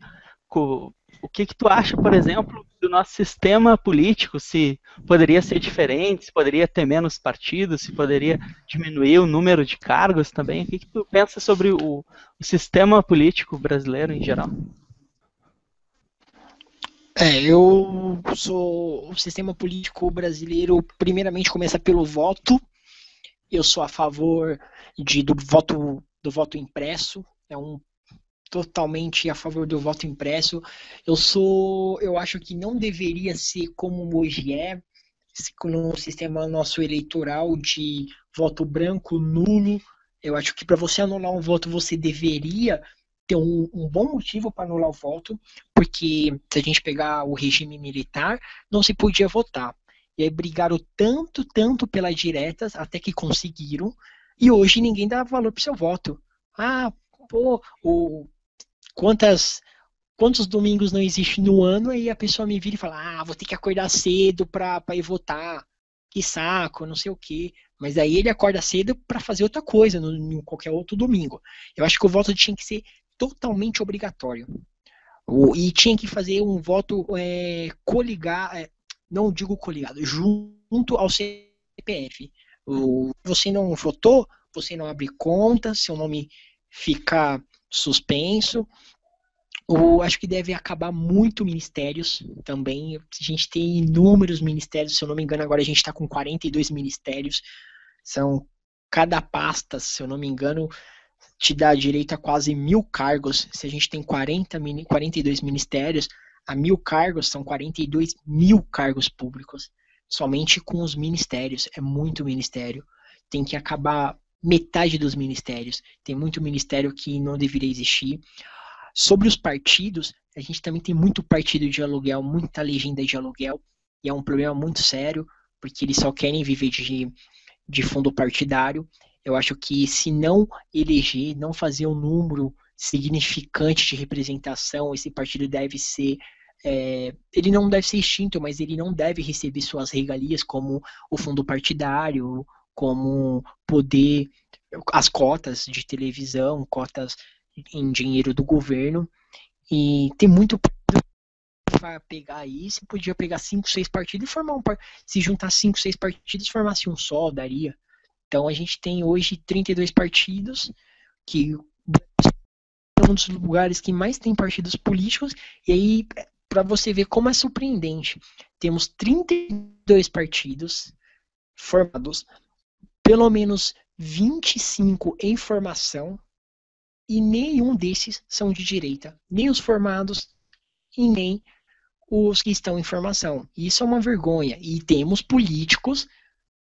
o que tu acha, por exemplo, do nosso sistema político? Se poderia ser diferente, se poderia ter menos partidos, se poderia diminuir o número de cargos também? O que tu pensa sobre o sistema político brasileiro em geral? Eu sou... O sistema político brasileiro, primeiramente, começa pelo voto. Eu sou a favor do voto impresso. Totalmente a favor do voto impresso. Eu acho que não deveria ser como hoje no sistema nosso eleitoral de voto branco nulo. Eu acho que para você anular um voto, você deveria ter um bom motivo para anular o voto, porque se a gente pegar o regime militar, não se podia votar. E aí brigaram tanto pelas diretas, até que conseguiram, e hoje ninguém dá valor pro seu voto. Quantos domingos não existe no ano, aí a pessoa me vira e fala, vou ter que acordar cedo para ir votar, que saco, não sei o quê. Mas aí ele acorda cedo para fazer outra coisa, em qualquer outro domingo. Eu acho que o voto tinha que ser totalmente obrigatório. E tinha que fazer um voto coligado, não digo coligado, junto ao CPF. Você não votou, você não abre conta, seu nome fica suspenso. Acho que deve acabar muito ministérios também. A gente tem inúmeros ministérios, se eu não me engano, agora a gente está com 42 ministérios. Cada pasta, se eu não me engano, te dá direito a quase 1000 cargos. Se a gente tem 42 ministérios, a 1000 cargos são 42 mil cargos públicos. Somente com os ministérios. É muito ministério. Tem que acabar metade dos ministérios. Tem muito ministério que não deveria existir. Sobre os partidos, a gente também tem muito partido de aluguel, muita legenda de aluguel. E é um problema muito sério, porque eles só querem viver de fundo partidário. Eu acho que se não eleger, não fazer um número significante de representação, esse partido deve ser ele não deve ser extinto, mas ele não deve receber suas regalias como o fundo partidário, como poder, as cotas de televisão, cotas em dinheiro do governo. E tem muito para pegar aí, você podia pegar 5, 6 partidos e formar se juntar 5, 6 partidos, formasse um só, daria. Então a gente tem hoje 32 partidos, que é um dos lugares que mais tem partidos políticos, e aí, para você ver como é surpreendente, temos 32 partidos formados, pelo menos 25 em formação, e nenhum desses são de direita, nem os formados e nem os que estão em formação. Isso é uma vergonha. E temos políticos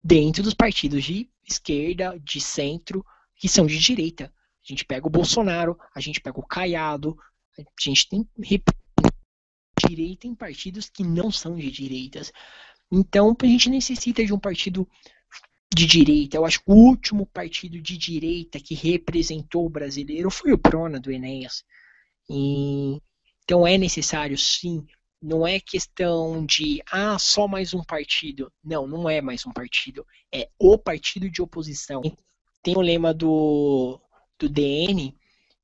dentro dos partidos de esquerda, de centro, que são de direita. A gente pega o Bolsonaro, a gente pega o Caiado, a gente tem direita em partidos que não são de direitas. Então, a gente necessita de um partido de direita. Eu acho que o último partido de direita que representou o brasileiro foi o Prona, do Enéas. Então é necessário, sim. Não é questão de, só mais um partido. Não, não é mais um partido. É o partido de oposição. Tem o lema do DN,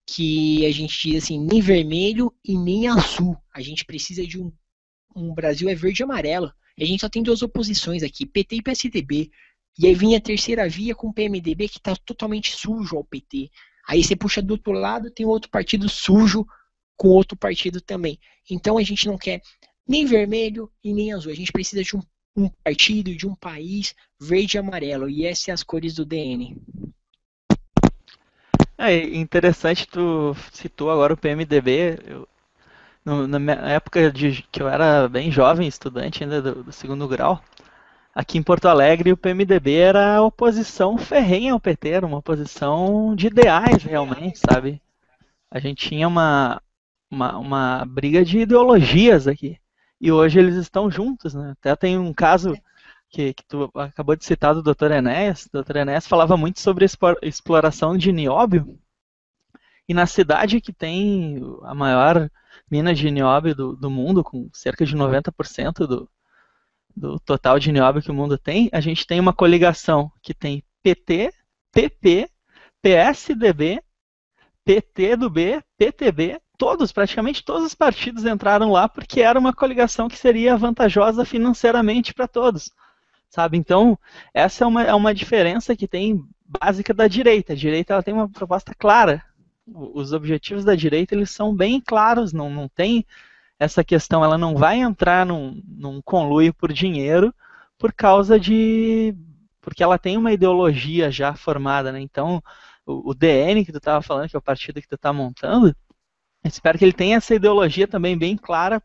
que a gente diz assim, nem vermelho e nem azul. A gente precisa de um Brasil verde e amarelo. E a gente só tem 2 oposições aqui, PT e PSDB. E aí vinha a terceira via com o PMDB, que está totalmente sujo ao PT. Aí você puxa do outro lado, tem outro partido sujo com outro partido também. Então a gente não quer nem vermelho e nem azul. A gente precisa de um partido, de um país verde e amarelo. E essas são as cores do DN. Interessante, tu citou agora o PMDB. Na minha época que eu era bem jovem, estudante ainda do segundo grau, aqui em Porto Alegre o PMDB era a oposição ferrenha ao PT, era uma oposição de ideais realmente, sabe? A gente tinha uma briga de ideologias aqui. E hoje eles estão juntos, né? Até tem um caso que tu acabou de citar do Dr. Enéas. O Dr. Enéas falava muito sobre exploração de nióbio. E na cidade que tem a maior mina de nióbio do mundo, com cerca de 90% do total de nióbio que o mundo tem, a gente tem uma coligação que tem PT, PP, PSDB, PT do B, PTB, praticamente todos os partidos entraram lá porque era uma coligação que seria vantajosa financeiramente para todos, sabe? Então, essa é uma diferença que tem básica da direita. A direita ela tem uma proposta clara. Os objetivos da direita eles são bem claros, não tem essa questão, ela não vai entrar num conluio por dinheiro por causa porque ela tem uma ideologia já formada, né? Então, o DN que tu estava falando, que é o partido que tu está montando, eu espero que ele tenha essa ideologia também bem clara,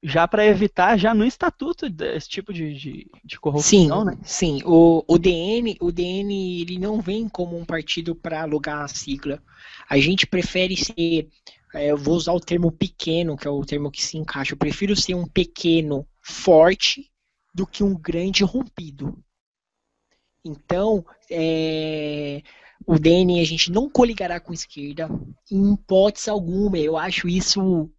já para evitar, já no estatuto, esse tipo de corrupção, sim, né? Sim. O DN ele não vem como um partido para alugar a sigla. A gente prefere ser, eu vou usar o termo pequeno, que é o termo que se encaixa. Eu prefiro ser um pequeno forte do que um grande rompido. Então, o DN a gente não coligará com a esquerda, em hipótese alguma. Eu acho isso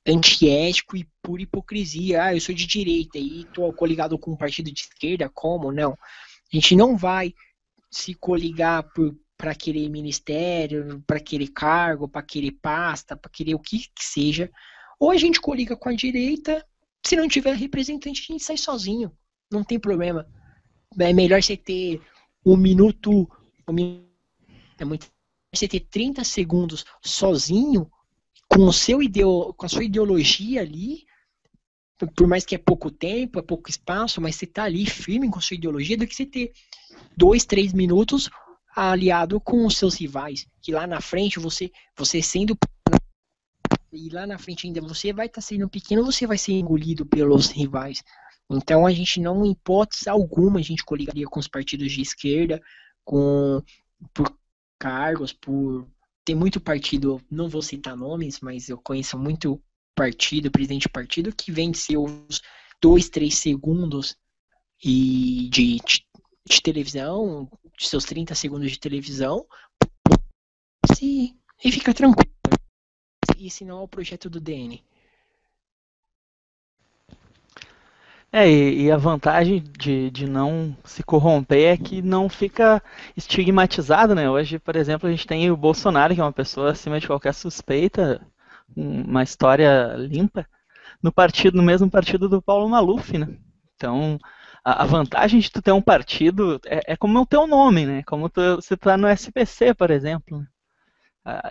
antiético e pura hipocrisia. Eu sou de direita e estou coligado com um partido de esquerda, como? Não. A gente não vai se coligar para querer ministério, para querer cargo, para querer pasta, para querer o que seja. Ou a gente coliga com a direita, se não tiver representante, a gente sai sozinho. Não tem problema. É melhor você ter um minuto, é muito você ter 30 segundos sozinho com a sua ideologia ali, por mais que é pouco tempo, é pouco espaço, mas você tá ali firme com a sua ideologia, do que você ter 2, 3 minutos aliado com os seus rivais, que lá na frente você sendo e lá na frente ainda você vai estar sendo pequeno, você vai ser engolido pelos rivais. Então a gente não, em hipótese alguma, a gente coligaria com os partidos de esquerda, por cargos, tem muito partido, não vou citar nomes, mas eu conheço muito presidente de partido, que vende seus 2, 3 segundos de televisão, de seus 30 segundos de televisão, e fica tranquilo. Esse não é o projeto do DN. E a vantagem de não se corromper é que não fica estigmatizado, né? Hoje, por exemplo, a gente tem o Bolsonaro, que é uma pessoa acima de qualquer suspeita, uma história limpa, no partido, no mesmo partido do Paulo Maluf, né? Então, a vantagem de tu ter um partido é como o teu nome, né? Como você tá no SPC, por exemplo, né?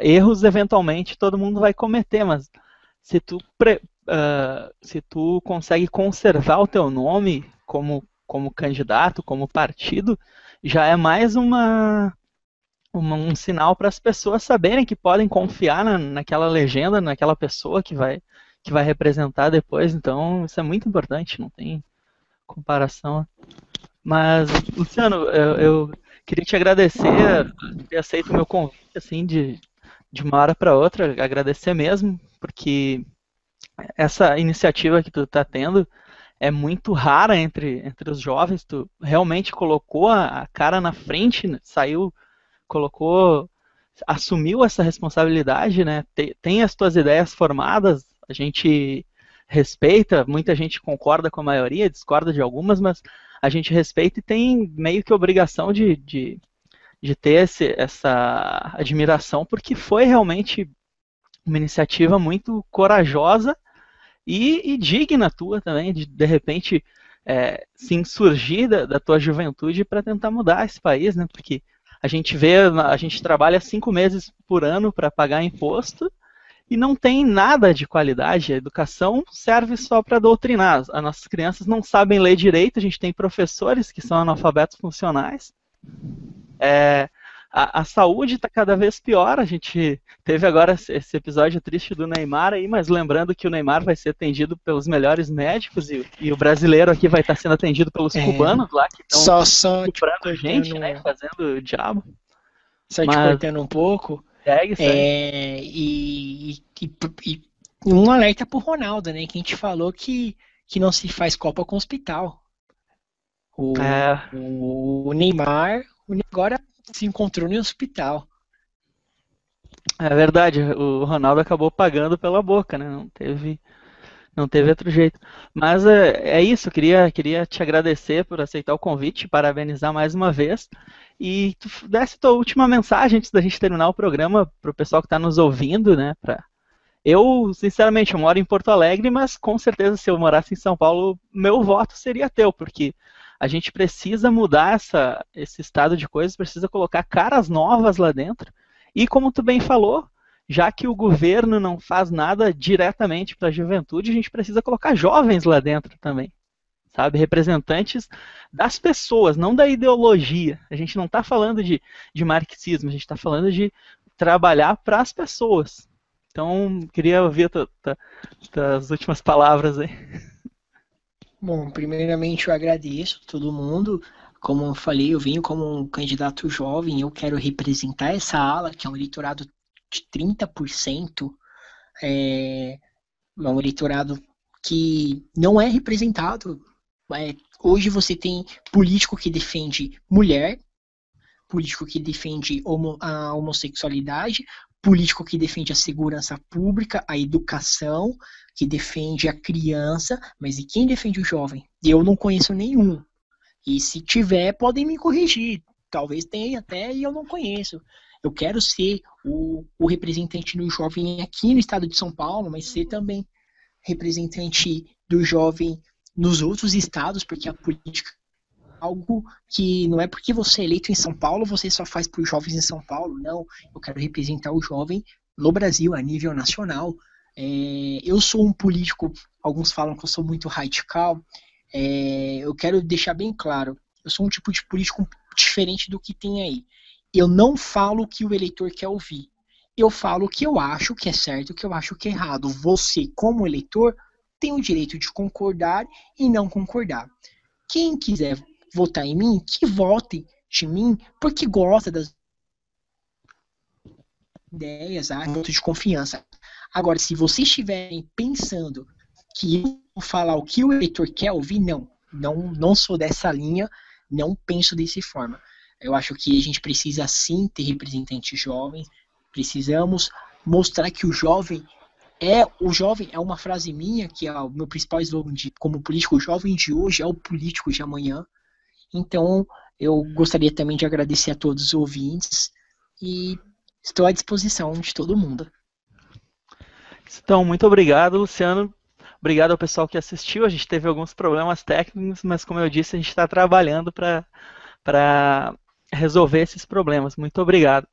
Erros, eventualmente, todo mundo vai cometer, mas se se tu consegue conservar o teu nome como candidato, como partido, já é mais um sinal para as pessoas saberem que podem confiar naquela legenda, naquela pessoa que vai representar depois. Então, isso é muito importante, não tem comparação. Mas, Luciano, eu queria te agradecer por ter aceito o meu convite, assim, de uma hora para outra, agradecer mesmo, porque essa iniciativa que tu está tendo é muito rara entre os jovens. Tu realmente colocou a cara na frente, né? Saiu, colocou, assumiu essa responsabilidade, né? Tem as tuas ideias formadas, a gente respeita, muita gente concorda com a maioria, discorda de algumas, mas a gente respeita e tem meio que obrigação de ter essa admiração, porque foi realmente uma iniciativa muito corajosa e digna tua também, de repente se insurgir da tua juventude para tentar mudar esse país, né? Porque a gente trabalha 5 meses por ano para pagar imposto e não tem nada de qualidade. A educação serve só para doutrinar. As nossas crianças não sabem ler direito, a gente tem professores que são analfabetos funcionais. É, a saúde está cada vez pior. A gente teve agora esse episódio triste do Neymar aí, mas lembrando que o Neymar vai ser atendido pelos melhores médicos e o brasileiro aqui vai estar sendo atendido pelos cubanos lá que estão Só te estuprando a gente, cortando, né? Fazendo o diabo. só te Mas cortando um pouco, segue. é, e um alerta pro Ronaldo, né? Que a gente falou que não se faz Copa com hospital. É, O Neymar agora se encontrou no hospital. é verdade, o Ronaldo acabou pagando pela boca, né? Não teve outro jeito. Mas é isso, queria te agradecer por aceitar o convite, parabenizar mais uma vez. E tu desse tua última mensagem antes da gente terminar o programa para o pessoal que está nos ouvindo, né? Eu, sinceramente, eu moro em Porto Alegre, mas com certeza se eu morasse em São Paulo, meu voto seria teu, porque a gente precisa mudar esse estado de coisas, precisa colocar caras novas lá dentro. E como tu bem falou, já que o governo não faz nada diretamente para a juventude, a gente precisa colocar jovens lá dentro também, sabe? Representantes das pessoas, não da ideologia. A gente não está falando de marxismo, a gente está falando de trabalhar para as pessoas. Então, queria ouvir tuas últimas palavras aí. Bom, primeiramente eu agradeço a todo mundo. Como eu falei, eu venho como um candidato jovem, eu quero representar essa ala, que é um eleitorado de 30%, é um eleitorado que não é representado. Hoje você tem político que defende mulher, político que defende a homossexualidade, político que defende a segurança pública, a educação, que defende a criança, mas e quem defende o jovem? Eu não conheço nenhum. E se tiver, podem me corrigir. Talvez tenha até e eu não conheço. Eu quero ser o representante do jovem aqui no estado de São Paulo, mas ser também representante do jovem nos outros estados, porque a política é algo que não é porque você é eleito em São Paulo, você só faz para os jovens em São Paulo. Não, eu quero representar o jovem no Brasil, a nível nacional. Eu sou um político, alguns falam que eu sou muito radical. Eu quero deixar bem claro, eu sou um tipo de político diferente do que tem aí. Eu não falo o que o eleitor quer ouvir. Eu falo o que eu acho que é certo, o que eu acho que é errado. Você, como eleitor, tem o direito de concordar e não concordar. Quem quiser votar em mim, que vote em mim, porque gosta das ideias, voto de confiança. Agora, se vocês estiverem pensando que eu vou falar o que o eleitor quer ouvir, não sou dessa linha, não penso dessa forma. Eu acho que a gente precisa sim ter representantes jovens, precisamos mostrar que o jovem O jovem é uma frase minha, que é o meu principal slogan como político: o jovem de hoje é o político de amanhã. Então, eu gostaria também de agradecer a todos os ouvintes e estou à disposição de todo mundo. Então, muito obrigado, Luciano. Obrigado ao pessoal que assistiu. A gente teve alguns problemas técnicos, mas como eu disse, a gente está trabalhando para resolver esses problemas. Muito obrigado.